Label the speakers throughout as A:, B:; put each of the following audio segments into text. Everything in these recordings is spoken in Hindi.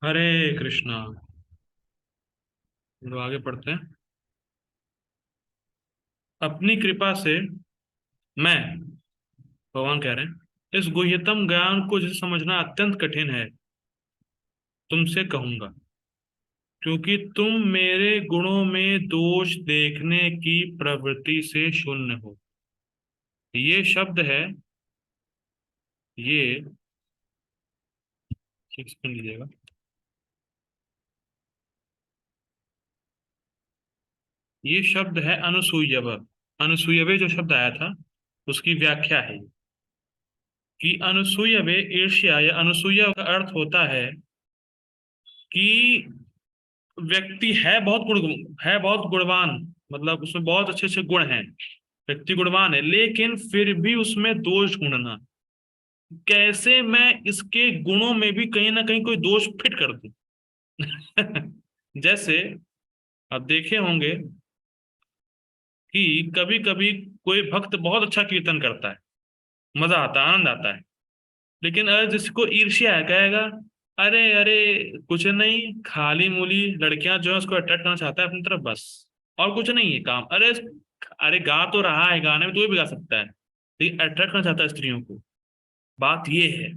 A: हरे कृष्णा। तो आगे पढ़ते हैं। अपनी कृपा से मैं, भगवान कह रहे हैं, इस गुह्यतम ज्ञान को जिसे समझना अत्यंत कठिन है, तुमसे कहूंगा, क्योंकि तुम मेरे गुणों में दोष देखने की प्रवृत्ति से शून्य हो। ये शब्द है, ये ठीक सुन लीजिएगा। ये शब्द है अनुसूयव। अनुसूयवे जो शब्द आया था उसकी व्याख्या है कि अनुसूयवे ईर्ष्या या अनुसूया का अर्थ होता है कि व्यक्ति है बहुत गुणवान, मतलब उसमें बहुत अच्छे अच्छे गुण हैं, व्यक्ति गुणवान है, लेकिन फिर भी उसमें दोष ढूंढना, कैसे मैं इसके गुणों में भी कहीं ना कहीं कोई दोष फिट कर दूं। जैसे आप देखे होंगे कि कभी कभी कोई भक्त बहुत अच्छा कीर्तन करता है, मजा आता है, आनंद आता है, लेकिन अगर जिसको ईर्ष्या है कहेगा, अरे अरे कुछ नहीं, खाली मूली लड़कियां जो है उसको अट्रैक्ट करना चाहता है अपनी तरफ, बस, और कुछ नहीं है काम। अरे अरे गा तो रहा है, गाने में तो भी गा सकता है, लेकिन अट्रैक्ट करना चाहता है स्त्रियों को। बात ये है।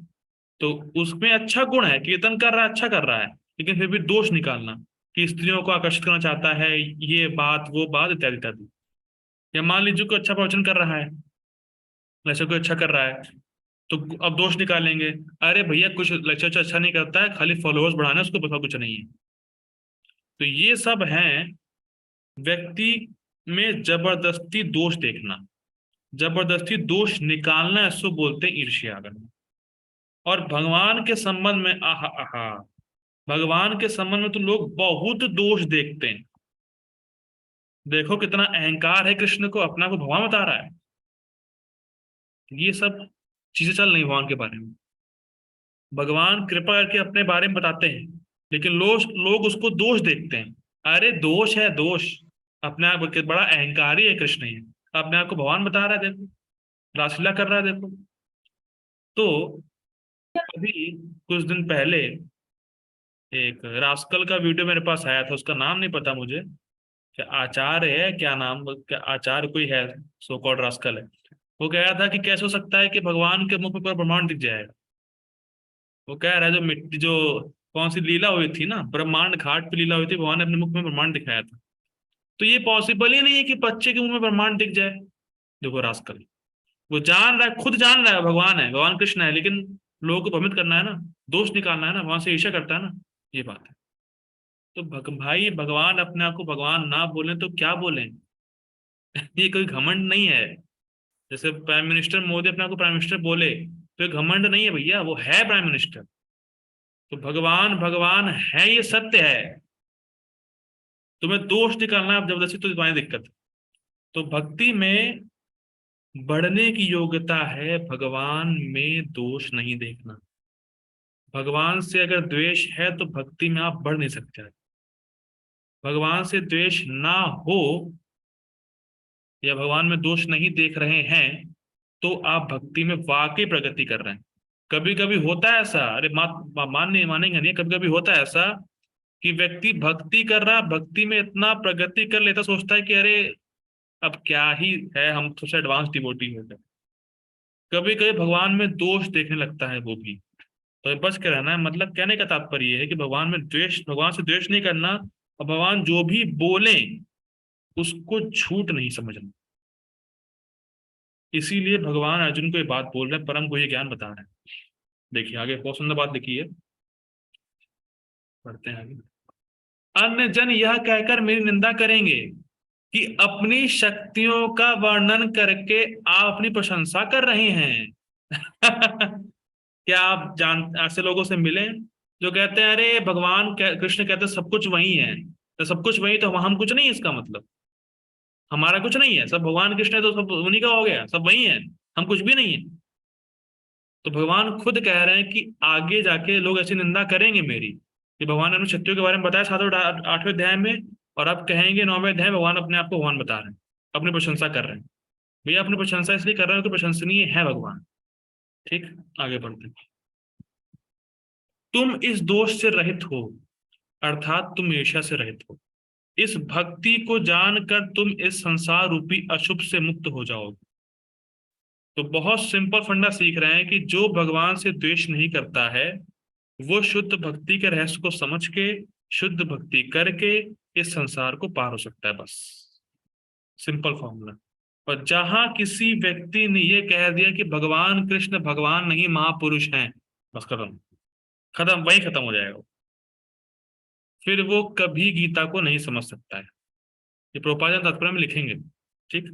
A: तो उसमें अच्छा गुण है, कीर्तन कर रहा है, अच्छा कर रहा है, लेकिन फिर भी दोष निकालना कि स्त्रियों को आकर्षित करना चाहता है, ये बात वो बात इत्यादि इत्यादि। या मान लीजिए कोई अच्छा प्रवचन कर रहा है, वैसे कोई अच्छा कर रहा है, तो अब दोष निकालेंगे, अरे भैया कुछ लेक्चर अच्छा नहीं करता है, खाली फॉलोअर्स बढ़ाना है, उसको पता कुछ नहीं है। तो ये सब हैं व्यक्ति में जबरदस्ती दोष देखना, जबरदस्ती दोष निकालना, इसको बोलते हैं ईर्ष्या करना। और भगवान के संबंध में आहा आहा, भगवान के संबंध में तो लोग बहुत दोष देखते हैं। देखो कितना अहंकार है कृष्ण को, अपना को भगवान बता रहा है। ये सब चीजें चल रही भगवान के बारे में। भगवान कृपा करके अपने बारे में बताते हैं, लेकिन लोग लोग उसको दोष देखते हैं। अरे दोष है दोष, अपने आप के बड़ा अहंकारी है कृष्ण, ये अपने आप को भगवान बता रहा है, देखो रासलीला कर रहा है, देखो। तो अभी कुछ दिन पहले एक रास्कल का वीडियो मेरे पास आया था, उसका नाम नहीं पता मुझे, क्या आचार्य है, क्या नाम, क्या आचार्य कोई है, सो कॉल्ड रास्कल है। वो कह रहा था कि कैसे हो सकता है कि भगवान के मुख पर ब्रह्मांड दिख जाएगा। वो कह रहा है जो मिट्टी जो कौन सी लीला हुई थी ना, ब्रह्मांड घाट पे लीला हुई थी, भगवान ने अपने मुख में ब्रह्मांड दिखाया था। तो ये पॉसिबल ही नहीं है कि बच्चे के मुंह में ब्रह्मांड दिख जाए। देखो रास्कल, वो जान रहा है, खुद जान रहा है भगवान है, भगवान कृष्ण है, लेकिन लोगों को भ्रमित करना है ना, दोष निकालना है ना, वहां से ईर्ष्या करता है ना, ये बात है। तो भाई भगवान अपने आप को भगवान ना बोले तो क्या बोले। ये कोई घमंड नहीं है। जैसे प्राइम मिनिस्टर मोदी अपने आप को प्राइम मिनिस्टर बोले तो ये घमंड नहीं है भैया, वो है प्राइम मिनिस्टर। तो भगवान भगवान है, ये सत्य है। तुम्हें दोष निकालना है आप जबरदस्ती, तो तुम्हारी दिक्कत है। तो भक्ति में बढ़ने की योग्यता है भगवान में दोष नहीं देखना। भगवान से अगर द्वेष है तो भक्ति में आप बढ़ नहीं सकते। भगवान से द्वेष ना हो या भगवान में दोष नहीं देख रहे हैं तो आप भक्ति में वाकई प्रगति कर रहे हैं। कभी कभी होता है ऐसा, अरे मान नहीं मानेंगे नहीं, कभी कभी होता है ऐसा कि व्यक्ति भक्ति कर रहा, भक्ति में इतना प्रगति कर लेता, सोचता है कि अरे अब क्या ही है, हम सबसे एडवांस डिवोटी हो गए। कभी कभी भगवान में दोष देखने लगता है वो भी। तो बच के रहना है, मतलब कहने का तात्पर्य यह है कि भगवान में द्वेष, भगवान से द्वेष नहीं करना, और भगवान जो भी बोले उसको झूठ नहीं समझना। इसीलिए भगवान अर्जुन को ये बात बोल रहे हैं, परम को ये ज्ञान बता रहे हैं। देखिए आगे बहुत सुंदर बात लिखी है, पढ़ते हैं आगे। अन्य जन यह कहकर मेरी निंदा करेंगे कि अपनी शक्तियों का वर्णन करके आप अपनी प्रशंसा कर रहे हैं। क्या आप जान ऐसे लोगों से मिले जो कहते हैं अरे भगवान कृष्ण कहते हैं सब कुछ वही है, तो सब कुछ वही तो हम कुछ नहीं, इसका मतलब हमारा कुछ नहीं है, सब भगवान कृष्ण है तो सब उन्हीं का हो गया, सब वही है, हम कुछ भी नहीं है। तो भगवान खुद कह रहे हैं कि आगे जाके लोग ऐसी निंदा करेंगे मेरी, कि भगवान ने अपनी शक्तियों के बारे में बताया 8वें अध्याय में, और अब कहेंगे 9वें अध्याय में भगवान अपने आप को भगवान बता रहे हैं, अपनी प्रशंसा कर रहे हैं। भैया अपनी प्रशंसा इसलिए कर रहे हैं तो प्रशंसनीय है भगवान। ठीक, आगे बढ़ते हैं। तुम इस दोष से रहित हो, अर्थात तुम ईर्ष्या से रहित हो। इस भक्ति को जानकर तुम इस संसार रूपी अशुभ से मुक्त हो जाओगे। तो बहुत सिंपल फंडा सीख रहे हैं कि जो भगवान से द्वेष नहीं करता है, वो शुद्ध भक्ति के रहस्य को समझ के, शुद्ध भक्ति करके इस संसार को पार हो सकता है। बस सिंपल फॉर्मूला। और जहां किसी व्यक्ति ने ये कह दिया कि भगवान कृष्ण भगवान नहीं महापुरुष हैं, बस खत्म, खत्म, वही खत्म हो जाएगा। फिर वो कभी गीता को नहीं समझ सकता है। ये प्रोपाजन तात्पर्य में लिखेंगे। ठीक।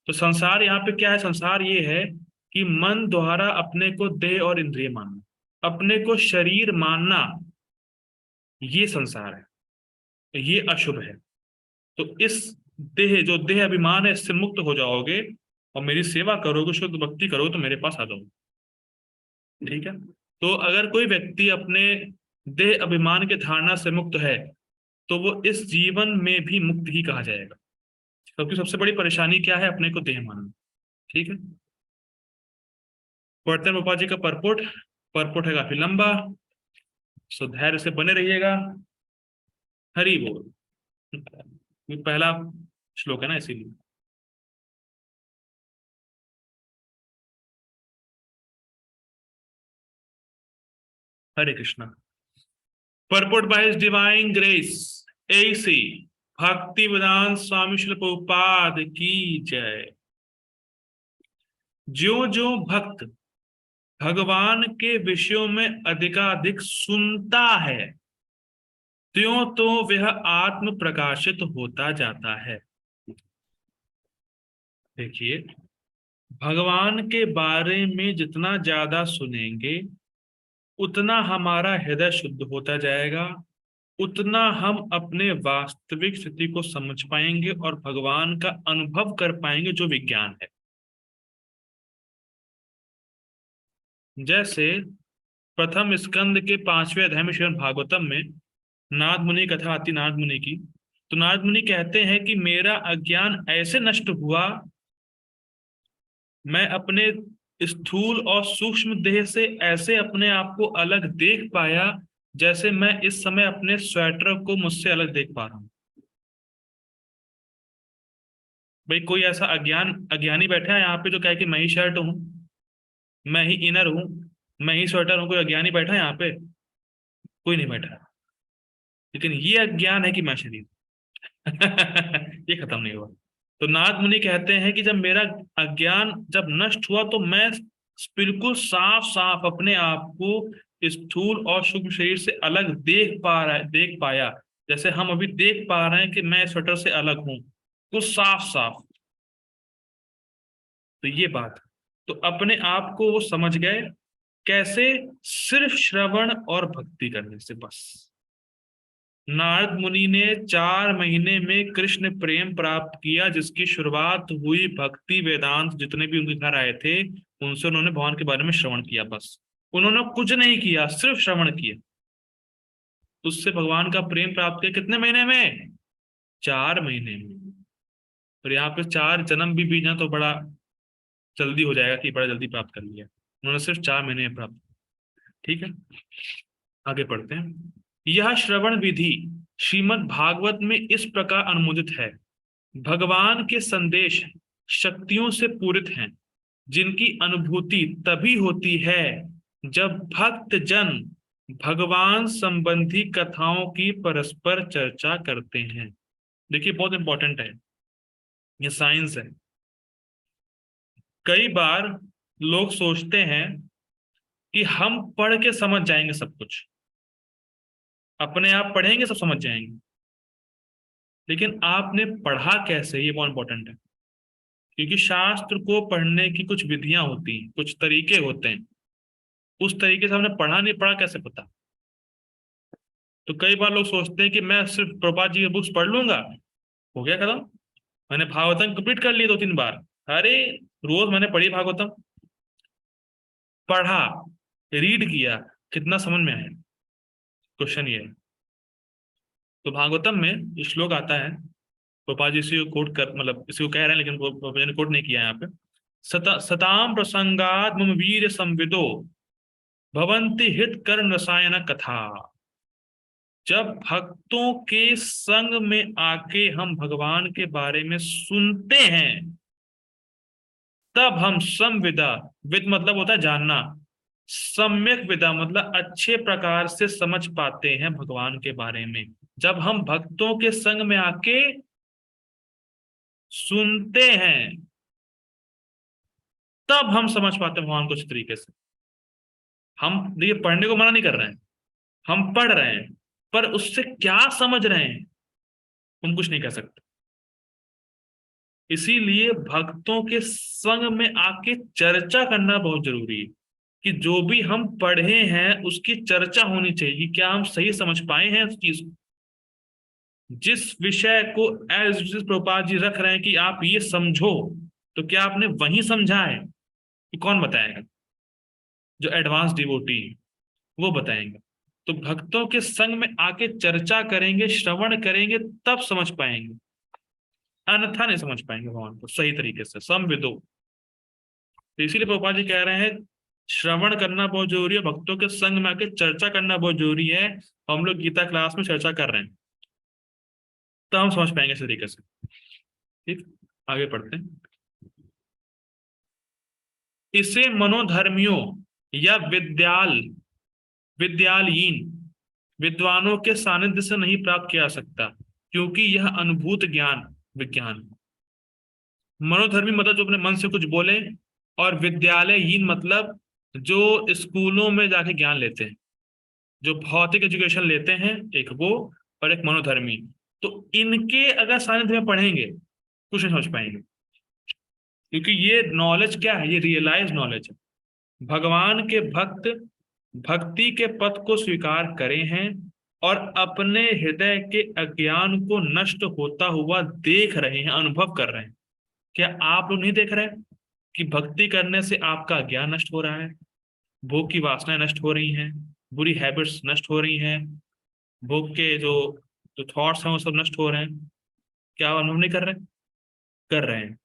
A: तो संसार यहाँ पे क्या है? संसार ये है कि मन द्वारा अपने को देह और इंद्रिय मानना, अपने को शरीर मानना, ये संसार है, तो ये अशुभ है। तो इस देह, जो देह अभिमान है, इससे मुक्त हो जाओगे और मेरी सेवा करोगे, शुद्ध भक्ति करोगे, तो मेरे पास आ जाओगे। ठीक है। तो अगर कोई व्यक्ति अपने देह अभिमान के धारणा से मुक्त है, तो वो इस जीवन में भी मुक्त ही कहा जाएगा, क्योंकि सबसे बड़ी परेशानी क्या है? अपने को देह मानना। ठीक है। पढ़ते हैं रूपा जी का परपोट। परपोट है काफी लंबा, सो धैर्य से बने रहिएगा। हरि बोल। ये पहला श्लोक है ना, इसीलिए। Hare Krishna. Purport by his divine grace AC Bhakti Vedanta स्वामी श्री प्रभुपाद की जय। जो जो भक्त भगवान के विषयों में अधिकाधिक सुनता है, त्यों तो वह आत्म प्रकाशित होता जाता है। देखिए, भगवान के बारे में जितना ज्यादा सुनेंगे, उतना हमारा हृदय शुद्ध होता जाएगा, उतना हम अपने वास्तविक स्थिति को समझ पाएंगे और भगवान का अनुभव कर पाएंगे, जो विज्ञान है। जैसे प्रथम स्कंद के 5वें अध्याय में श्रीमद् भागवतम में नारद मुनि कथा आती, नारद मुनि की। तो नारद मुनि कहते हैं कि मेरा अज्ञान ऐसे नष्ट हुआ, मैं अपने स्थूल और सूक्ष्म देह से ऐसे अपने आप को अलग देख पाया, जैसे मैं इस समय अपने स्वेटर को मुझसे अलग देख पा रहा हूं। भाई, कोई ऐसा अज्ञानी बैठा है यहाँ पे जो कहे कि मैं ही शर्ट हूं, मैं ही इनर हूं, मैं ही स्वेटर हूं? कोई अज्ञानी बैठा है यहाँ पे? कोई नहीं बैठा है। लेकिन ये अज्ञान है कि मैं शरीर ये खत्म नहीं हुआ। तो नारद मुनि कहते हैं कि जब मेरा अज्ञान जब नष्ट हुआ, तो मैं बिल्कुल साफ साफ अपने आप को स्थूल और सूक्ष्म शरीर से अलग देख पाया, जैसे हम अभी देख पा रहे हैं कि मैं स्वेटर से अलग हूं, तो साफ साफ। तो ये बात, तो अपने आप को वो समझ गए। कैसे? सिर्फ श्रवण और भक्ति करने से। बस नारद मुनि ने 4 महीने में कृष्ण प्रेम प्राप्त किया, जिसकी शुरुआत हुई भक्ति वेदांत, जितने भी उनके घर आए थे उनसे उन्होंने भगवान के बारे में श्रवण किया। बस उन्होंने कुछ नहीं किया, सिर्फ श्रवण किया, उससे भगवान का प्रेम प्राप्त किया। कितने महीने में? 4 महीने में। और यहाँ पे 4 जन्म भी बीत जाए तो बड़ा जल्दी हो जाएगा कि बड़ा जल्दी प्राप्त कर लिया। उन्होंने सिर्फ 4 महीने में प्राप्त। ठीक है, आगे पढ़ते हैं। यह श्रवण विधि श्रीमद् भागवत में इस प्रकार अनुमोदित है। भगवान के संदेश शक्तियों से पूरित हैं, जिनकी अनुभूति तभी होती है जब भक्त जन भगवान संबंधी कथाओं की परस्पर चर्चा करते हैं। देखिए, बहुत इंपॉर्टेंट है, ये साइंस है। कई बार लोग सोचते हैं कि हम पढ़ के समझ जाएंगे सब कुछ, अपने आप पढ़ेंगे सब समझ जाएंगे। लेकिन आपने पढ़ा कैसे, ये बहुत इंपॉर्टेंट है। क्योंकि शास्त्र को पढ़ने की कुछ विधियां होती हैं, कुछ तरीके होते हैं। उस तरीके से हमने पढ़ा नहीं, पढ़ा कैसे पता? तो कई बार लोग सोचते हैं कि मैं सिर्फ प्रभुपाद जी की बुक्स पढ़ लूंगा, हो गया खत्म, मैंने भागवतम कंप्लीट कर लिया 2-3 बार। अरे, रोज मैंने पढ़ी भागवतम, पढ़ा, रीड किया, कितना समझ में आया? क्वेश्चन ये है। तो भागवतम में ये श्लोक आता है, गोपाल जी इसी को कोट कर, मतलब इसी को कह रहे हैं, लेकिन मैंने कोट नहीं किया यहाँ पे। सताम प्रसंगात मम वीर संविदो भवन्ति हित कर रसायन कथा। जब भक्तों के संग में आके हम भगवान के बारे में सुनते हैं, तब हम संविदा, विद मतलब होता है जानना, सम्यक विदा मतलब अच्छे प्रकार से समझ पाते हैं भगवान के बारे में। जब हम भक्तों के संग में आके सुनते हैं, तब हम समझ पाते हैं भगवान को अच्छे तरीके से। हम देखिए पढ़ने को मना नहीं कर रहे हैं, हम पढ़ रहे हैं, पर उससे क्या समझ रहे हैं हम कुछ नहीं कह सकते। इसीलिए भक्तों के संग में आके चर्चा करना बहुत जरूरी है, कि जो भी हम पढ़े हैं उसकी चर्चा होनी चाहिए कि क्या हम सही समझ पाए हैं उस चीज को। जिस विषय को एज प्रभुपाद जी रख रहे हैं कि आप ये समझो, तो क्या आपने वही समझा है कि कौन बताएगा? जो एडवांस डिवोटी वो बताएंगे। तो भक्तों के संग में आके चर्चा करेंगे, श्रवण करेंगे, तब समझ पाएंगे, अन्यथा नहीं समझ पाएंगे भगवान को सही तरीके से। संविदो, तो इसीलिए प्रभुपाद जी कह रहे हैं श्रवण करना बहुत जरूरी है, भक्तों के संग में आके चर्चा करना बहुत जरूरी है। हम लोग गीता क्लास में चर्चा कर रहे हैं, तो हम समझ पाएंगे इस तरीके से। ठीक, आगे पढ़ते हैं। इसे मनोधर्मियों या विद्यालयीन विद्वानों के सानिध्य से नहीं प्राप्त किया जा सकता, क्योंकि यह अनुभूत ज्ञान विज्ञान। मनोधर्मी मतलब जो अपने मन से कुछ बोले, और विद्यालयहीन मतलब जो स्कूलों में जाके ज्ञान लेते हैं, जो भौतिक एजुकेशन लेते हैं, एक वो, और एक मनोधर्मी। तो इनके अगर सानिध्य में पढ़ेंगे कुछ नहीं समझ पाएंगे, क्योंकि ये नॉलेज क्या है, ये रियलाइज नॉलेज है। भगवान के भक्त भक्ति के पथ को स्वीकार करे हैं और अपने हृदय के अज्ञान को नष्ट होता हुआ देख रहे हैं, अनुभव कर रहे हैं। क्या आप लोग नहीं देख रहे हैं कि भक्ति करने से आपका ज्ञान नष्ट हो रहा है, भोग की वासनाएं नष्ट हो रही हैं, बुरी हैबिट्स नष्ट हो रही हैं, भोग के जो जो थॉट्स हैं वो सब नष्ट हो रहे हैं? क्या आप अनुभव नहीं कर रहे? कर रहे हैं।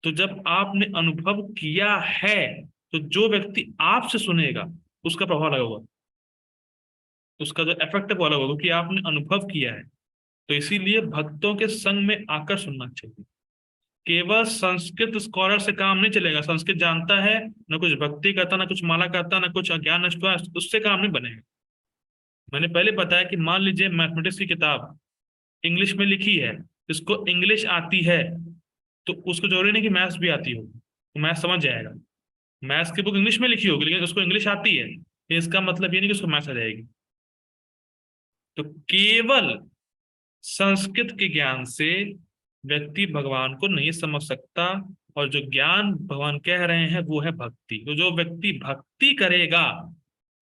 A: तो जब आपने अनुभव किया है, तो जो व्यक्ति आपसे सुनेगा उसका प्रभाव लगा होगा, उसका जो इफेक्ट है वो अलग होगा, क्योंकि आपने अनुभव किया है। तो इसीलिए भक्तों के संग में आकर सुनना चाहिए। केवल संस्कृत स्कॉलर से काम नहीं चलेगा, संस्कृत जानता है ना, कुछ भक्ति करता ना, कुछ माला करता ना, कुछ अज्ञान नष्ट हुआ, उससे काम नहीं बनेगा। मैंने पहले बताया कि मान लीजिए मैथमेटिक्स की किताब इंग्लिश में लिखी है, इसको इंग्लिश आती है, तो उसको जरूरी नहीं कि मैथ्स भी आती हो, तो मैथ्स समझ जाएगा। मैथ्स की बुक इंग्लिश में लिखी होगी लेकिन उसको इंग्लिश आती है, ये इसका मतलब ये नहीं कि उसको मैथ्स आ जाएगी। तो केवल संस्कृत के ज्ञान से व्यक्ति भगवान को नहीं समझ सकता। और जो ज्ञान भगवान कह रहे हैं वो है भक्ति। तो जो व्यक्ति भक्ति करेगा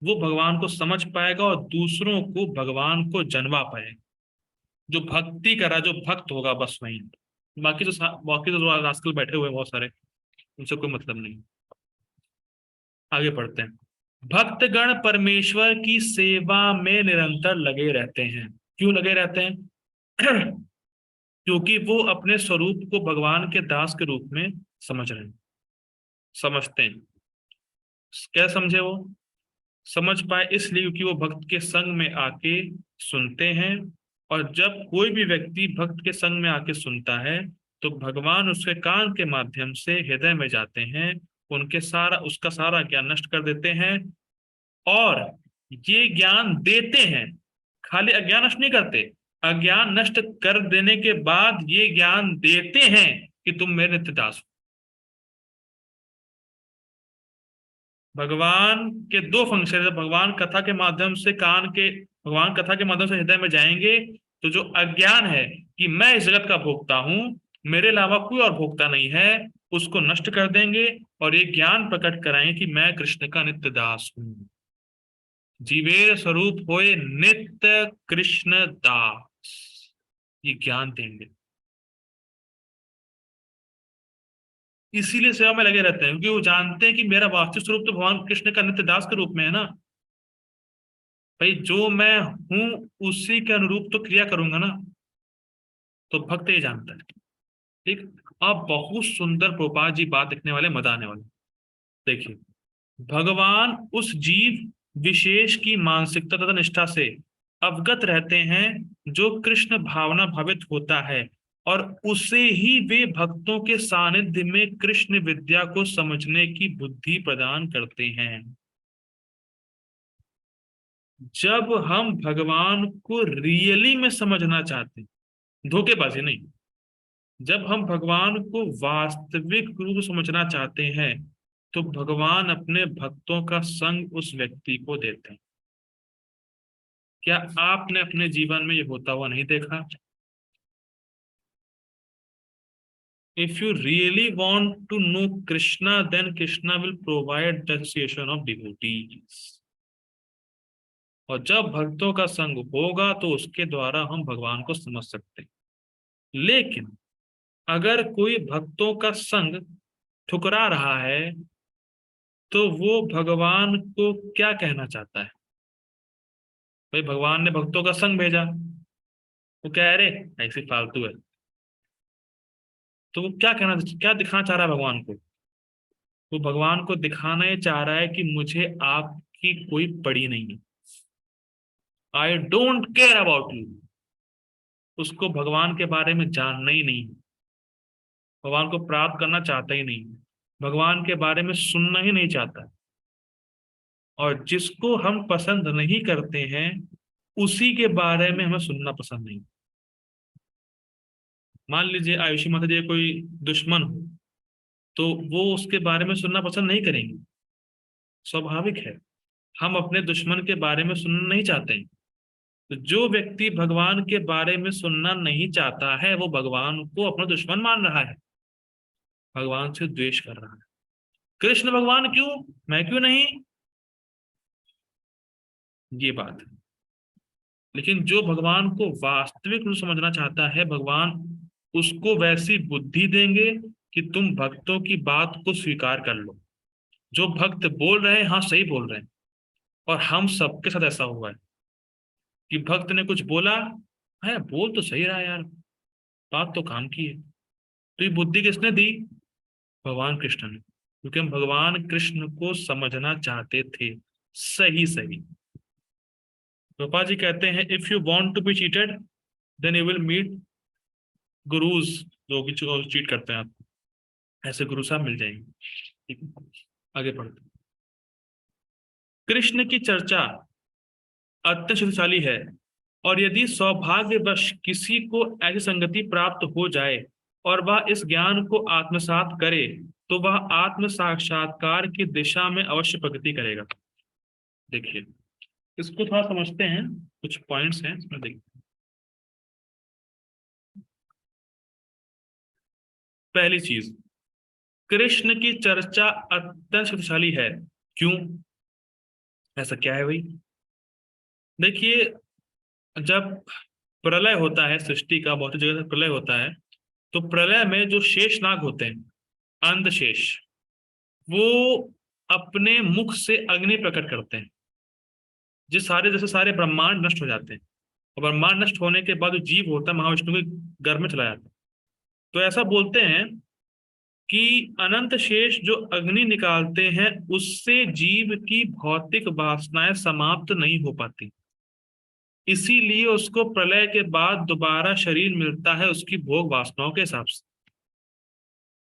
A: वो भगवान को समझ पाएगा और दूसरों को भगवान को जनवा पाएगा। जो भक्ति करा, जो भक्त होगा, बस वही। बाकी तो जो आजकल बैठे हुए हैं बहुत सारे, उनसे कोई मतलब नहीं। आगे पढ़ते हैं। भक्तगण परमेश्वर की सेवा में निरंतर लगे रहते हैं। क्यों लगे रहते हैं? क्योंकि वो अपने स्वरूप को भगवान के दास के रूप में समझ रहे हैं, समझते हैं। क्या समझे वो? समझ पाए इसलिए क्योंकि वो भक्त के संग में आके सुनते हैं। और जब कोई भी व्यक्ति भक्त के संग में आके सुनता है, तो भगवान उसके कान के माध्यम से हृदय में जाते हैं, उनके सारा उसका सारा ज्ञान नष्ट कर देते हैं। और ये ज्ञान देते हैं, खाली अज्ञान नष्ट नहीं करते, अज्ञान नष्ट कर देने के बाद ये ज्ञान देते हैं कि तुम मेरे नित्य दास हो। भगवान के दो फंक्शन है। भगवान कथा के माध्यम से भगवान कथा के माध्यम से हृदय में जाएंगे, तो जो अज्ञान है कि मैं इस जगत का भोक्ता हूं, मेरे अलावा कोई और भोक्ता नहीं है, उसको नष्ट कर देंगे और ये ज्ञान प्रकट कराएंगे कि मैं कृष्ण का नित्य दास हूं। जीवेर स्वरूप होए नित्य कृष्ण दास, ये ज्ञान देंगे। इसीलिए सेवा में लगे रहते हैं, क्योंकि वो जानते हैं कि मेरा वास्तविक स्वरूप तो भगवान कृष्ण का नित्य दास के रूप में है ना। भाई जो मैं हूं उसी के अनुरूप तो क्रिया करूंगा ना। तो भक्त ये जानता है। ठीक। अब बहुत सुंदर प्रोपा जी बात लिखने वाले, मजा आने वाले। देखिए, भगवान उस जीव विशेष की मानसिकता तथा निष्ठा से अवगत रहते हैं जो कृष्ण भावना भावित होता है, और उसे ही वे भक्तों के सानिध्य में कृष्ण विद्या को समझने की बुद्धि प्रदान करते हैं। जब हम भगवान को रियली में समझना चाहते हैं, धोखेबाजी नहीं, जब हम भगवान को वास्तविक रूप से समझना चाहते हैं, तो भगवान अपने भक्तों का संग उस व्यक्ति को देते हैं। क्या आपने अपने जीवन में ये होता हुआ नहीं देखा? If you really want to know Krishna, then Krishna will provide the association of devotees. और जब भक्तों का संग होगा तो उसके द्वारा हम भगवान को समझ सकते हैं। लेकिन अगर कोई भक्तों का संग ठुकरा रहा है, तो वो भगवान को क्या कहना चाहता है? भाई भगवान ने भक्तों का संग भेजा, वो कह रहे ऐसे फालतू है, तो वो क्या दिखाना चाह रहा है भगवान को? वो भगवान को दिखाना ये चाह रहा है कि मुझे आपकी कोई पड़ी नहीं है, I don't care about you. उसको भगवान के बारे में जानना ही नहीं, भगवान को प्राप्त करना चाहता ही नहीं, भगवान के बारे में सुनना ही नहीं चाहता। और जिसको हम पसंद नहीं करते हैं, उसी के बारे में हमें सुनना पसंद नहीं। मान लीजिए आयुषी माता जी कोई दुश्मन हो, तो वो उसके बारे में सुनना पसंद नहीं करेंगे, स्वाभाविक है। हम अपने दुश्मन के बारे में सुनना नहीं चाहते हैं। तो जो व्यक्ति भगवान के बारे में सुनना नहीं चाहता है, वो भगवान को अपना दुश्मन मान रहा है, भगवान से द्वेष कर रहा है। कृष्ण भगवान क्यों, मैं क्यों नहीं, ये बात है। लेकिन जो भगवान को वास्तविक रूप से समझना चाहता है, भगवान उसको वैसी बुद्धि देंगे कि तुम भक्तों की बात को स्वीकार कर लो। जो भक्त बोल रहे हैं, हाँ सही बोल रहे हैं। और हम सबके साथ ऐसा हुआ है कि भक्त ने कुछ बोला है, बोल तो सही रहा यार, बात तो काम की है। तो ये बुद्धि किसने दी? भगवान कृष्ण ने, क्योंकि हम भगवान कृष्ण को समझना चाहते थे सही सही। गोपाल जी कहते हैं, if you want to be cheated, then you will meet gurus, जो कि चीट करते हैं आपको, ऐसे गुरु साहब मिल जाएंगे। ठीक है, आगे पढ़ते हैं। कृष्ण की चर्चा अत्यंत शक्तिशाली है, और यदि सौभाग्यवश किसी को ऐसी संगति प्राप्त हो जाए और वह इस ज्ञान को आत्मसात करे, तो वह आत्म साक्षात्कार की दिशा में अवश्य प्रगति करेगा। देखिए, इसको थोड़ा समझते हैं, कुछ पॉइंट्स हैं इसमें, देखिए। पहली चीज, कृष्ण की चर्चा अत्यंत शक्तिशाली है। क्यों? ऐसा क्या है भाई? देखिए, जब प्रलय होता है सृष्टि का, बहुत सी जगह से प्रलय होता है, तो प्रलय में जो शेषनाग होते हैं, अंधशेष, वो अपने मुख से अग्नि प्रकट करते हैं, जिस सारे जैसे सारे ब्रह्मांड नष्ट हो जाते हैं। और ब्रह्मांड नष्ट होने के बाद जो जीव होता है, महाविष्णु के गर्भ में चला जाता है। तो ऐसा बोलते हैं कि अनंत शेष जो अग्नि निकालते हैं, उससे जीव की भौतिक वासनाएं समाप्त नहीं हो पाती, इसीलिए उसको प्रलय के बाद दोबारा शरीर मिलता है उसकी भोग वासनाओं के हिसाब से।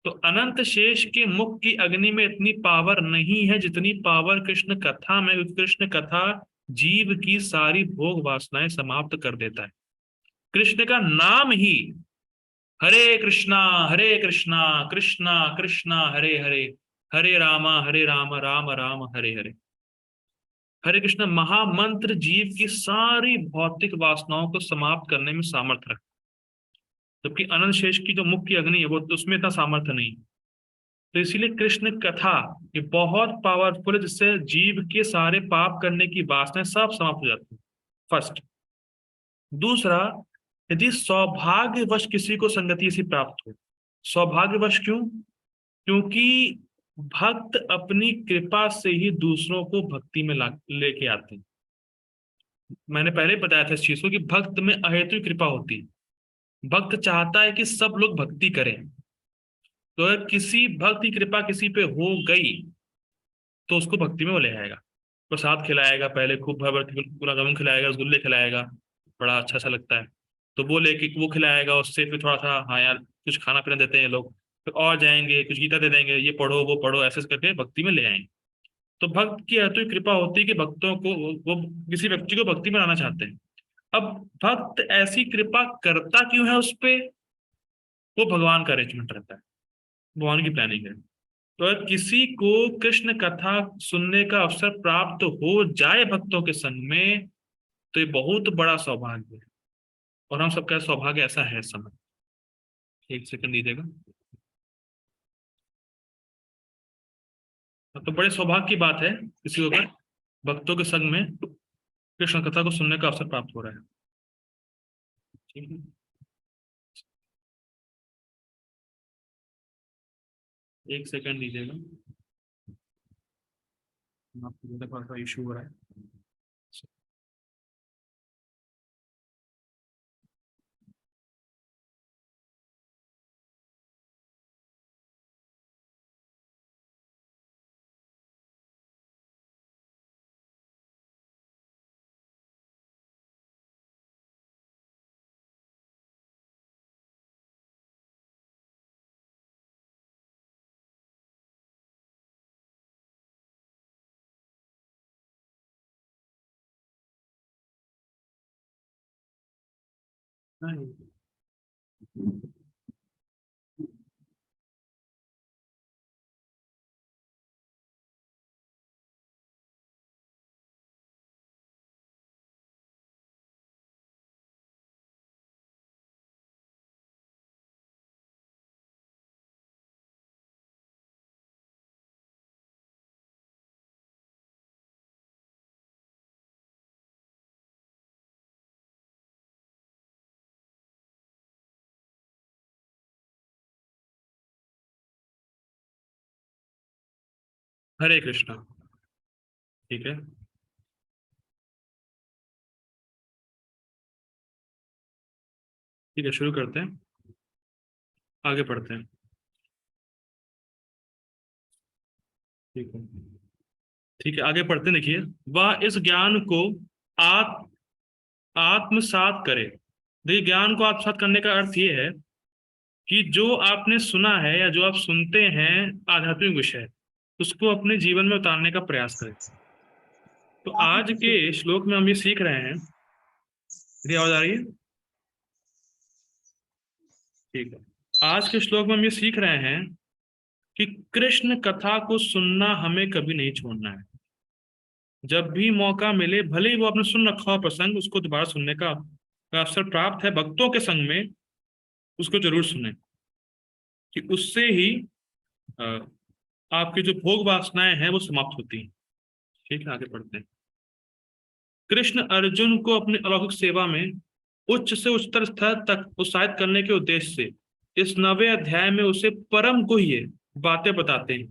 A: तो अनंत शेष के मुख की अग्नि में इतनी पावर नहीं है जितनी पावर कृष्ण कथा में, कृष्ण कथा जीव की सारी भोग वासनाएं समाप्त कर देता है। कृष्ण का नाम ही हरे कृष्णा कृष्णा कृष्णा हरे हरे, हरे राम राम राम हरे हरे। हरे कृष्ण महामंत्र जीव की सारी भौतिक वासनाओं को समाप्त करने में सामर्थ्य रखता है, जबकि अनंत शेष की जो मुख की अग्नि है, वो तो उसमें इतना सामर्थ्य नहीं। तो इसीलिए कृष्ण कथा ये बहुत पावरफुल है, जिससे जीव के सारे पाप करने की वासनाएं सब समाप्त हो जाती है, फर्स्ट। दूसरा, यदि सौभाग्यवश किसी को संगति ऐसी प्राप्त हो, सौभाग्यवश क्यों? क्योंकि भक्त अपनी कृपा से ही दूसरों को भक्ति में लेके आते हैं। मैंने पहले ही बताया था इस चीज को कि भक्त में अहेतु कृपा होती है। भक्त चाहता है कि सब लोग भक्ति करें, तो अगर किसी भक्त की कृपा किसी पे हो गई, तो उसको भक्ति में वो ले आएगा। प्रसाद खिलाएगा, पहले खूब भर भर के गुलाब जामुन खिलाएगा, रसगुल्ले खिलाएगा, बड़ा अच्छा सा लगता है। तो वो लेके वो खिलाएगा, उससे फिर थोड़ा सा हाँ यार कुछ खाना पीना देते हैं ये लोग, फिर और जाएंगे कुछ गीता दे देंगे, ये पढ़ो वो पढ़ो, ऐसे करके भक्ति में ले आएंगे। तो भक्त की यह तो कृपा होती है कि भक्तों को वो किसी व्यक्ति को भक्ति में लाना चाहते हैं। अब भक्त ऐसी कृपा करता क्यों है उस पे? वो भगवान का अरेंजमेंट रहता है, भगवान की प्लानिंग है। तो अगर किसी को कृष्ण कथा सुनने का अवसर प्राप्त हो जाए भक्तों के संग में, तो ये बहुत बड़ा सौभाग्य है, और हम सबका सौभाग्य ऐसा है इस समय। एक सेकंड दीजिएगा। तो बड़े सौभाग्य की बात है किसी को अगर भक्तों के संग में कृष्ण कथा को सुनने का अवसर प्राप्त हो रहा है। ठीक है, एक सेकंड दीजिएगा, आपको थोड़ा सा इशू हो रहा है। नहीं। हरे कृष्णा। ठीक है, ठीक है, शुरू करते हैं, आगे पढ़ते हैं। ठीक है, ठीक है, आगे पढ़ते हैं। देखिए, वह इस ज्ञान को आत्म आत्मसात करे। देखिए, ज्ञान को आत्मसात करने का अर्थ ये है कि जो आपने सुना है या जो आप सुनते हैं आध्यात्मिक विषय, उसको अपने जीवन में उतारने का प्रयास करें। तो आज के श्लोक में हम ये सीख रहे हैं। मेरी आवाज आ रही है? ठीक है। आज के श्लोक में हम ये सीख रहे हैं कि कृष्ण कथा को सुनना हमें कभी नहीं छोड़ना है। जब भी मौका मिले, भले ही वो आपने सुन रखा हो प्रसंग, उसको दोबारा सुनने का अवसर प्राप्त है भक्तों के संग में, उसको जरूर सुने, कि उससे ही अ, आपकी जो भोग वासनाएं हैं वो समाप्त होती हैं। ठीक है, आगे पढ़ते हैं। कृष्ण अर्जुन को अपनी अलौकिक सेवा में उच्च से उच्चतर स्तर तक उत्साहित करने के उद्देश्य से इस 9वें अध्याय में उसे परम गुह्य बातें बताते हैं,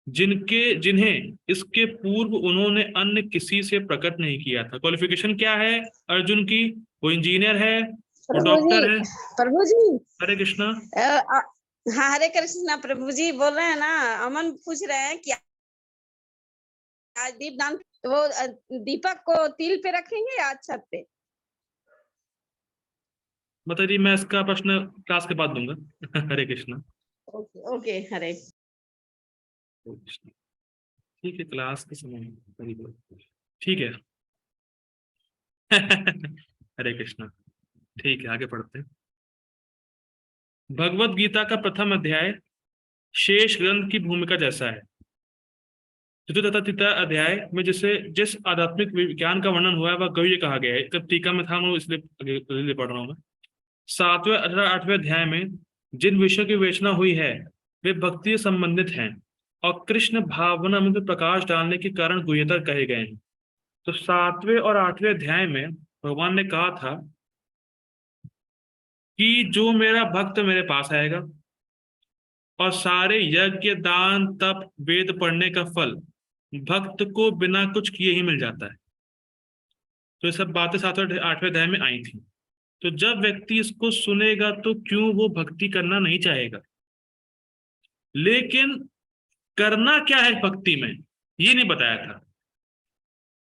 A: जिनके जिन्हें इसके पूर्व उन्होंने अन्य किसी से प्रकट नहीं किया था। क्वालिफिकेशन क्या है अर्जुन की? वो इंजीनियर है, वो
B: प्रभु जी,
A: डॉक्टर है।
B: प्रभु जी,
A: हरे कृष्णा।
B: हाँ हरे कृष्णा। प्रभु जी बोल रहे हैं ना, अमन पूछ रहे हैं कि आज दीपदान वो दीपक को तिल पे रखेंगे या छत पे?
A: बताइए, मैं इसका प्रश्न क्लास के बाद दूंगा। हरे कृष्णा।
B: ओके ओके, हरे।
A: हरे कृष्णा। ठीक है, क्लास के समय में करीब। ठीक है। हरे कृष्णा। ठीक है, आगे पढ़ते हैं। भगवत गीता का प्रथम अध्याय शेष ग्रंथ की भूमिका जैसा है। चतुर्थ तथा तृतीय अध्याय में जिसे जिस आध्यात्मिक विज्ञान का वर्णन हुआ है वह गव्य कहा गया है। जब टीका में था मैं इसलिए आगे पढ़ रहा हूँ मैं। 7वें 8वें अध्याय में जिन विषयों की विवेचना हुई है वे भक्ति से संबंधित हैं और कृष्ण भावना में भी प्रकाश डालने के कारण गुह्यतर कहे गए हैं। तो 7वें और 8वें अध्याय में भगवान ने कहा था कि जो मेरा भक्त मेरे पास आएगा और सारे यज्ञ दान तप वेद पढ़ने का फल भक्त को बिना कुछ किए ही मिल जाता है। तो ये सब बातें 7वें 8वें अध्याय में आई थी। तो जब व्यक्ति इसको सुनेगा तो क्यों वो भक्ति करना नहीं चाहेगा? लेकिन करना क्या है भक्ति में, ये नहीं बताया था।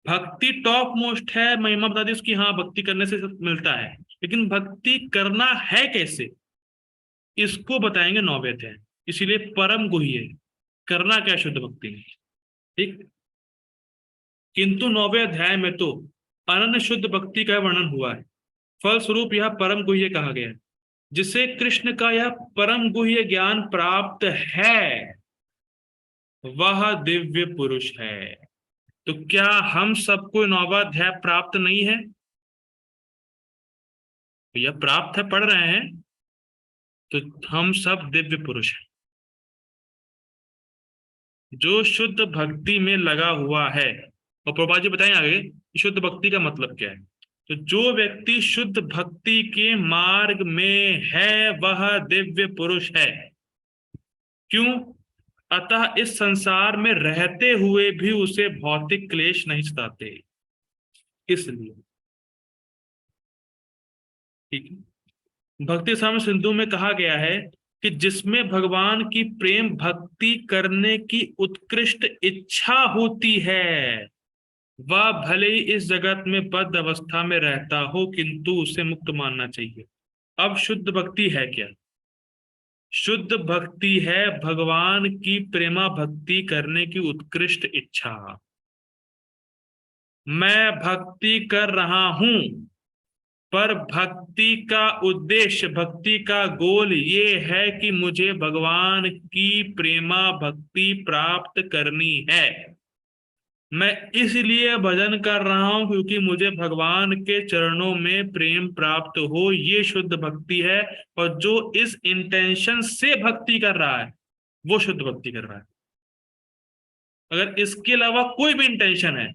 A: भक्ति टॉप मोस्ट है, महिमा बता दी उसकी, हाँ भक्ति करने से सब मिलता है, लेकिन भक्ति करना है कैसे, इसको बताएंगे 9वें अध्याय। इसीलिए परम गुह्य करना क्या शुद्ध भक्ति में, ठीक। किंतु 9वें अध्याय में तो अनन्य शुद्ध भक्ति का वर्णन हुआ है, फलस्वरूप यह परम गुह्य कहा गया है। जिसे कृष्ण का यह परम गुह्य ज्ञान प्राप्त है वह दिव्य पुरुष है। तो क्या हम सबको 9वां अध्याय प्राप्त नहीं है? यह प्राप्त है, पढ़ रहे हैं, तो हम सब दिव्य पुरुष हैं। जो शुद्ध भक्ति में लगा हुआ है, और प्रभुपाद जी बताएं आगे शुद्ध भक्ति का मतलब क्या है। तो जो व्यक्ति शुद्ध भक्ति के मार्ग में है वह दिव्य पुरुष है। क्यों? अतः इस संसार में रहते हुए भी उसे भौतिक क्लेश नहीं सताते, इसलिए, ठीक है। भक्ति साम सिंधु में कहा गया है कि जिसमें भगवान की प्रेम भक्ति करने की उत्कृष्ट इच्छा होती है वह भले ही इस जगत में बद्ध अवस्था में रहता हो, किंतु उसे मुक्त मानना चाहिए। अब शुद्ध भक्ति है क्या? शुद्ध भक्ति है भगवान की प्रेमा भक्ति करने की उत्कृष्ट इच्छा। मैं भक्ति कर रहा हूं, पर भक्ति का उद्देश्य, भक्ति का गोल ये है कि मुझे भगवान की प्रेमा भक्ति प्राप्त करनी है। मैं इसलिए भजन कर रहा हूं क्योंकि मुझे भगवान के चरणों में प्रेम प्राप्त हो, ये शुद्ध भक्ति है। और जो इस इंटेंशन से भक्ति कर रहा है वो शुद्ध भक्ति कर रहा है। अगर इसके अलावा कोई भी इंटेंशन है,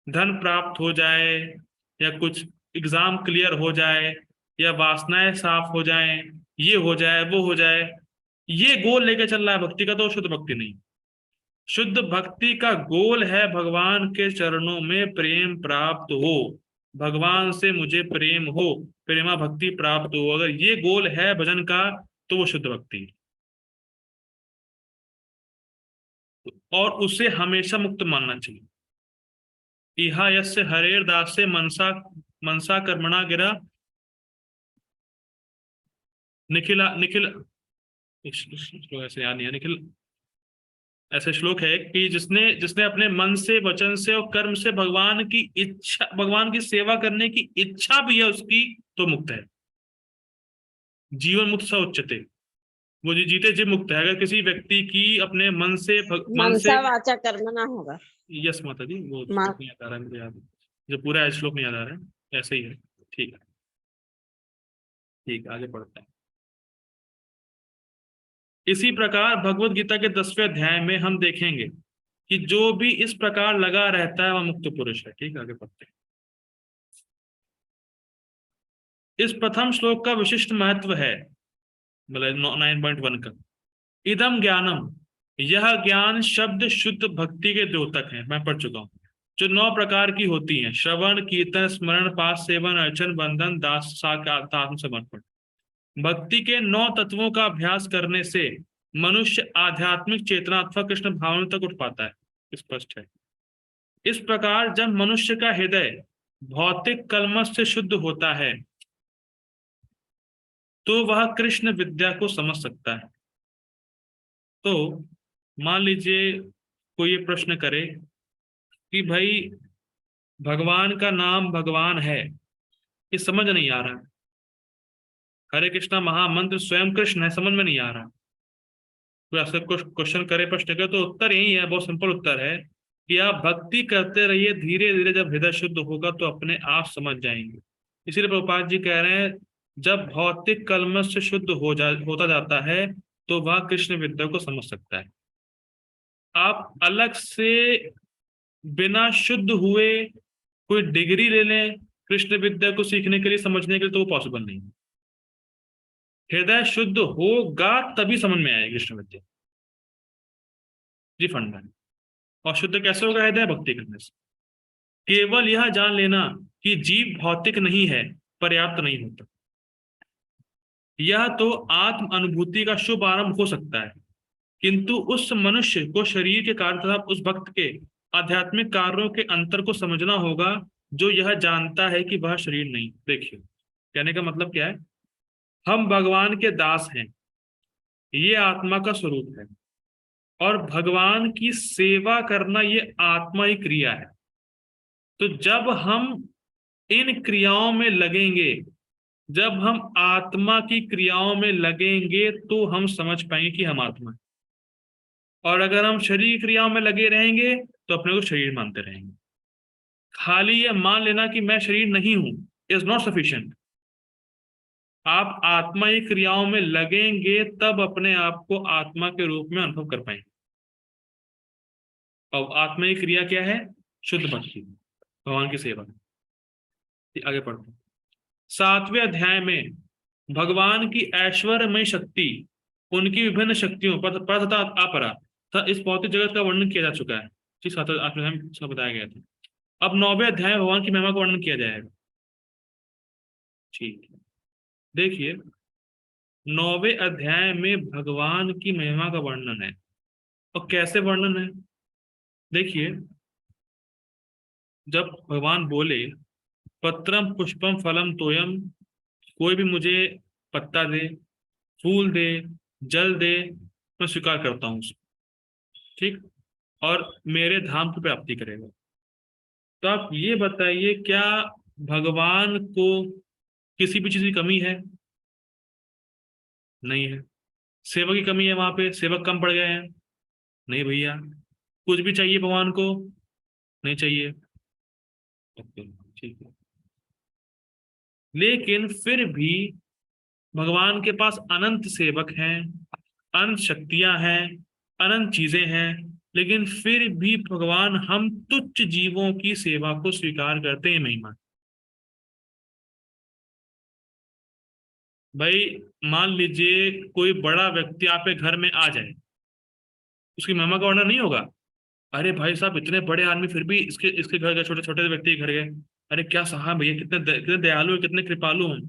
A: धन प्राप्त हो जाए या कुछ एग्जाम क्लियर हो जाए या वासनाएं साफ हो जाए, ये हो जाए वो हो जाए, ये गोल लेके चल रहा है भक्ति का, तो शुद्ध भक्ति नहीं। शुद्ध भक्ति का गोल है भगवान के चरणों में प्रेम प्राप्त हो, भगवान से मुझे प्रेम हो, प्रेमा भक्ति प्राप्त हो। अगर ये गोल है भजन का तो वो शुद्ध भक्ति है, और उसे हमेशा मुक्त मानना चाहिए। इहा यस्य हरेर दासे मनसा मनसा कर्मणा गिरा निखिला निखिल, ऐसे याद नहीं है, निखिल ऐसे श्लोक है कि जिसने जिसने अपने मन से, वचन से और कर्म से भगवान की इच्छा, भगवान की सेवा करने की इच्छा भी है उसकी, तो मुक्त है। जीवन मुक्त स उच्चते, वो जो जीते जी मुक्त है। अगर किसी व्यक्ति की अपने मन से
B: मनसा वाचा कर्मणा होगा।
A: यस माता जी, वो
B: मा-
A: श्लोक नहीं याद आ रहा है मुझे, याद जो पूरा श्लोक नहीं याद आ रहा है, ऐसे ही है। ठीक है, ठीक, आगे बढ़ते हैं। इसी प्रकार भगवत गीता के 10वें अध्याय में हम देखेंगे कि जो भी इस प्रकार लगा रहता है वह मुक्त पुरुष है। ठीक, आगे बढ़ते हैं। इस प्रथम श्लोक का विशिष्ट महत्व है, मतलब 9.1 का, इदम ज्ञानम, यह ज्ञान शब्द शुद्ध भक्ति के द्योतक है। मैं पढ़ चुका हूं, जो 9 प्रकार की होती हैं, श्रवण, कीर्तन, स्मरण, पास, सेवन, अर्चन, बंधन, दास, आत्म समर्पण। भक्ति के 9 तत्वों का अभ्यास करने से मनुष्य आध्यात्मिक चेतना अथवा कृष्ण भावना तक उठ पाता है, स्पष्ट है। इस प्रकार जब मनुष्य का हृदय भौतिक कलमश से शुद्ध होता है तो वह कृष्ण विद्या को समझ सकता है। तो मान लीजिए कोई ये प्रश्न करे कि भाई भगवान का नाम भगवान है, ये समझ नहीं आ रहा, हरे कृष्णा महामंत्र स्वयं कृष्ण है, समझ में नहीं आ रहा। कोई आपसे क्वेश्चन करे, प्रश्न करे, तो उत्तर यही है, बहुत सिंपल उत्तर है कि आप भक्ति करते रहिए, धीरे धीरे जब हृदय शुद्ध होगा तो अपने आप समझ जाएंगे। इसीलिए प्रभुपाद जी कह रहे हैं जब भौतिक कलमश से शुद्ध होता जाता है तो वह कृष्ण विद्या को समझ सकता है। आप अलग से बिना शुद्ध हुए कोई डिग्री ले लें कृष्ण विद्या को सीखने के लिए, समझने के लिए, तो वो पॉसिबल नहीं है। हृदय शुद्ध होगा तभी समझ में आएगी कृष्ण विद्या जी, फंडा है। और शुद्ध कैसे होगा? हृदय भक्ति करने से। केवल यह जान लेना कि जीव भौतिक नहीं है पर्याप्त नहीं होता। यह तो आत्म अनुभूति का शुभ आरंभ हो सकता है, किंतु उस मनुष्य को शरीर के कारण तथा उस भक्त के आध्यात्मिक कार्यों के अंतर को समझना होगा, जो यह जानता है कि वह शरीर नहीं। देखिए, कहने का मतलब क्या है, हम भगवान के दास हैं, ये आत्मा का स्वरूप है, और भगवान की सेवा करना ये आत्मा ही क्रिया है। तो जब हम इन क्रियाओं में लगेंगे, जब हम आत्मा की क्रियाओं में लगेंगे, तो हम समझ पाएंगे कि हम आत्मा हैं। और अगर हम शरीर क्रियाओं में लगे रहेंगे तो अपने को शरीर मानते रहेंगे। खाली ये मान लेना कि मैं शरीर नहीं हूं इज नॉट सफिशिएंट। आप आत्मा की क्रियाओं में लगेंगे तब अपने आप को आत्मा के रूप में अनुभव कर पाएंगे। और आत्मा की क्रिया क्या है? शुद्ध भक्ति, भगवान की सेवा। आगे पढ़ते हैं। 7वें अध्याय में भगवान की ऐश्वर्यमय शक्ति, उनकी विभिन्न शक्तियों पर तथा अपरा तथा इस भौतिक जगत का वर्णन किया जा चुका है। ठीक, 7वें अध्याय में इसका बताया गया था। अब 9वें अध्याय में भगवान की महिमा का वर्णन किया जाएगा। ठीक है, देखिए 9वें अध्याय में भगवान की महिमा का वर्णन है। और कैसे वर्णन है? देखिए, जब भगवान बोले पत्रम पुष्पम फलम तोयम, कोई भी मुझे पत्ता दे, फूल दे, जल दे, मैं स्वीकार करता हूँ उसको। ठीक, और मेरे धाम की प्राप्ति करेगा। तो आप ये बताइए, क्या भगवान को किसी भी चीज की कमी है? नहीं है। सेवक की कमी है, वहां पे सेवक कम पड़ गए हैं? नहीं भैया। कुछ भी चाहिए भगवान को? नहीं चाहिए। ओके, ठीक है। लेकिन फिर भी भगवान के पास अनंत सेवक हैं, अनंत शक्तियां हैं, अनंत चीजें हैं, लेकिन फिर भी भगवान हम तुच्छ जीवों की सेवा को स्वीकार करते हैं। महिमा, भाई मान लीजिए कोई बड़ा व्यक्ति आपके घर में आ जाए, उसकी महिमा का वर्णन नहीं होगा? अरे भाई साहब, इतने बड़े आदमी फिर भी इसके इसके घर गए, छोटे छोटे व्यक्ति के घर गए। अरे क्या साहब भैया, कितने दयालु हैं, कितने कृपालु हैं,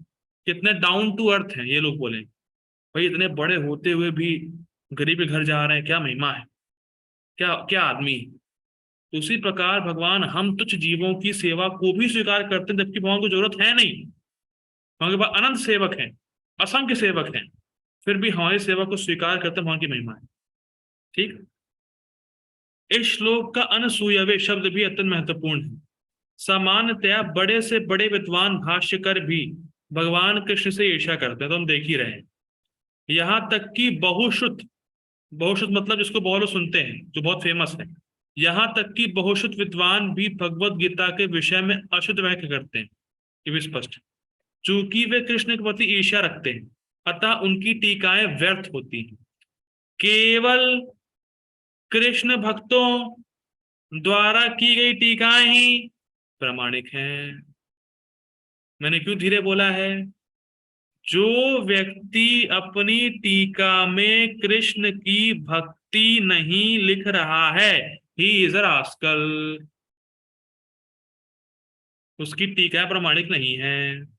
A: कितने डाउन टू अर्थ हैं ये लोग। बोले भाई इतने बड़े होते हुए भी गरीब के घर जा रहे हैं, क्या महिमा है, क्या क्या आदमी है। तो उसी प्रकार भगवान हम तुच्छ जीवों की सेवा को भी स्वीकार करते हैं, जबकि भगवान को जरूरत है नहीं। भगवान के पास अनंत सेवक हैं, असंख्य सेवक हैं, फिर भी हमारी सेवा को स्वीकार करते हैं। भगवान की महिमा है। ठीक, इस श्लोक का अनसूयवे शब्द भी अत्यंत महत्वपूर्ण है। सामान्यतया बड़े से बड़े विद्वान भाष्यकर भी भगवान कृष्ण से ईर्ष्या करते हैं, तो हम देख ही रहे हैं। यहां तक कि बहुश्रुत, बहुश्रुत मतलब जिसको बहुत लोग सुनते हैं, जो बहुत फेमस है, यहां तक कि बहुश्रुत विद्वान भी भगवत गीता के विषय में अशुद्ध व्याख्या करते हैं। ये भी स्पष्ट है। चूंकि वे कृष्ण के प्रति ईर्ष्या रखते हैं, अतः उनकी टीकाएं व्यर्थ होती हैं। केवल कृष्ण भक्तों द्वारा की गई टीकाएं ही प्रामाणिक हैं। मैंने क्यों धीरे बोला है? जो व्यक्ति अपनी टीका में कृष्ण की भक्ति नहीं लिख रहा है, ही इज अ रास्कल। उसकी टीका प्रमाणिक नहीं है।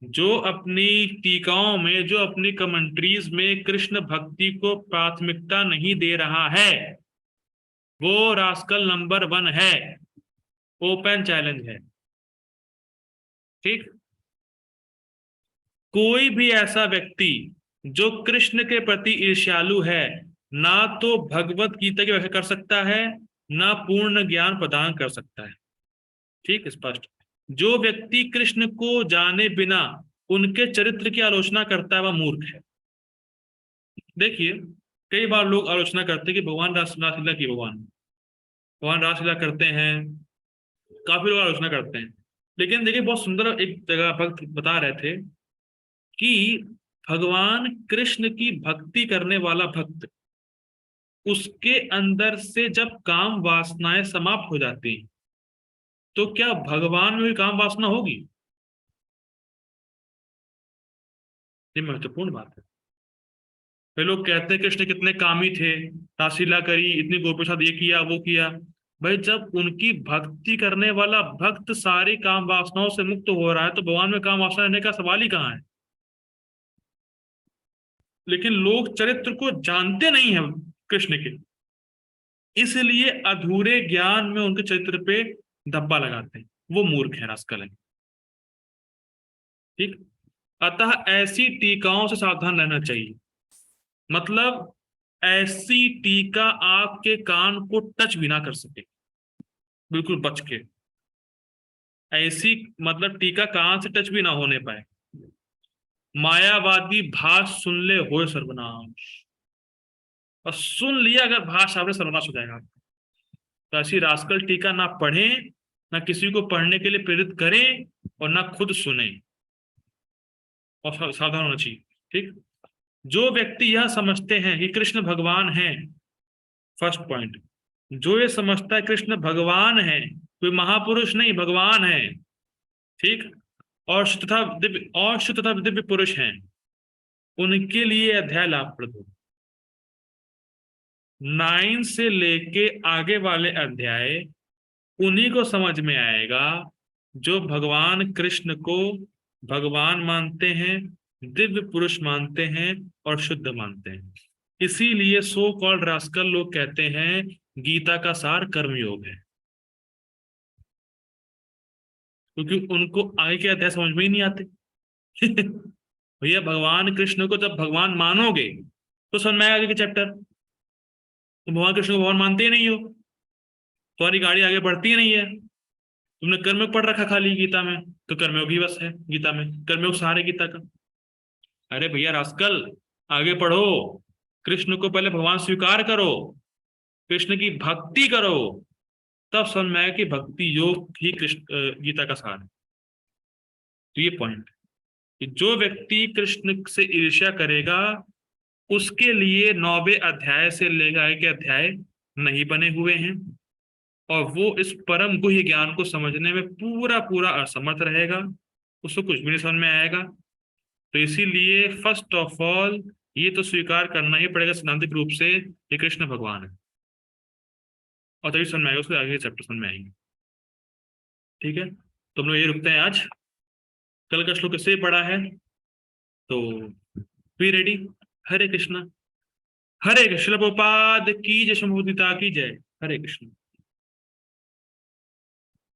A: जो अपनी टीकाओं में, जो अपनी कमेंट्रीज में कृष्ण भक्ति को प्राथमिकता नहीं दे रहा है, वो रास्कल नंबर 1 है। ओपन चैलेंज है। ठीक, कोई भी ऐसा व्यक्ति जो कृष्ण के प्रति ईर्ष्यालु है, ना तो भगवत गीता की व्याख्या कर सकता है, ना पूर्ण ज्ञान प्रदान कर सकता है। ठीक, स्पष्ट। जो व्यक्ति कृष्ण को जाने बिना उनके चरित्र की आलोचना करता है, वह मूर्ख है। देखिए, कई बार लोग आलोचना करते हैं कि भगवान रासलीला की, भगवान रासलीला करते हैं, काफी लोग आलोचना करते हैं। लेकिन देखिए, बहुत सुंदर एक जगह भक्त बता रहे थे कि भगवान कृष्ण की भक्ति करने वाला भक्त, उसके अंदर से जब काम वासनाएं समाप्त हो जाती हैं, तो क्या भगवान में भी काम वासना होगी? ये महत्वपूर्ण बात है। वे लोग कहते हैं कृष्ण कितने कामी थे, रासलीला करी, इतनी गोपियों के साथ ये किया वो किया। भाई जब उनकी भक्ति करने वाला भक्त सारी काम वासनाओं से मुक्त हो रहा है, तो भगवान में काम वासना रहने का सवाल ही कहाँ है? लेकिन लोग चरित्र को जानते नहीं है कृष्ण के, इसलिए अधूरे ज्ञान में उनके चरित्र पे धब्बा लगाते हैं, वो मूर्ख है, रास्कल है। ठीक। अतः ऐसी टीकाओं से सावधान रहना चाहिए। मतलब ऐसी टीका आपके कान को टच भी ना कर सके, बिल्कुल बच के। ऐसी मतलब टीका कान से टच भी ना होने पाए। मायावादी भाष सुन ले होए सर्वनाश। और सुन लिया अगर भाष, आपने सर्वनाश हो जाएगा। तो ऐसी रास्कल टीका ना पढ़ें, ना किसी को पढ़ने के लिए प्रेरित करें, और ना खुद सुने। और सावधान होना चाहिए। ठीक। जो व्यक्ति यह समझते हैं कि कृष्ण भगवान हैं, फर्स्ट पॉइंट, जो ये समझता है कृष्ण भगवान है, कोई महापुरुष नहीं, भगवान है। ठीक। और शुद्ध तथा दिव्य पुरुष हैं, उनके लिए अध्याय लाभप्रद होगा। 9 से लेके आगे वाले अध्याय उन्हीं को समझ में आएगा जो भगवान कृष्ण को भगवान मानते हैं, दिव्य पुरुष मानते हैं और शुद्ध मानते हैं। इसीलिए सो कॉल्ड रास्कल लोग कहते हैं गीता का सार कर्मयोग है, क्योंकि उनको आगे के अध्याय समझ में ही नहीं आते। भैया भगवान कृष्ण को जब भगवान मानोगे तो समझ में आएगा आगे के चैप्टर। तुम भगवान कृष्ण को भगवान मानते ही नहीं हो, तुम्हारी गाड़ी आगे बढ़ती ही नहीं है। तुमने कर्मयोग पढ़ रखा खाली गीता में, तो कर्मयोग ही बस है गीता में, कर्मयोग सार है गीता का। अरे भैया रास्कल, आगे पढ़ो, कृष्ण को पहले भगवान स्वीकार करो, कृष्ण की भक्ति करो, तब समझ में आएगा कि भक्ति योग ही कृष्ण गीता का सार है। तो ये पॉइंट कि जो व्यक्ति कृष्ण से ईर्ष्या करेगा उसके लिए 9वें अध्याय से लेकर आगे के अध्याय नहीं बने हुए हैं, और वो इस परम गुह्य ज्ञान को समझने में पूरा पूरा असमर्थ रहेगा, उसको कुछ भी नहीं समझ में आएगा। तो इसीलिए फर्स्ट ऑफ ऑल ये तो स्वीकार करना ही पड़ेगा सिद्धांतिक रूप से कि कृष्ण भगवान है, और तभी समझ में आएगा, उसके आगे चैप्टर समझ में आएंगे। ठीक है, तो हम लोग ये रुकते हैं आज। कल का श्लोक इससे पढ़ा है, तो बी रेडी। हरे कृष्णा। हरे कृष्ण। प्रभुपाद की जय, शंभुदिता की जय। हरे कृष्ण।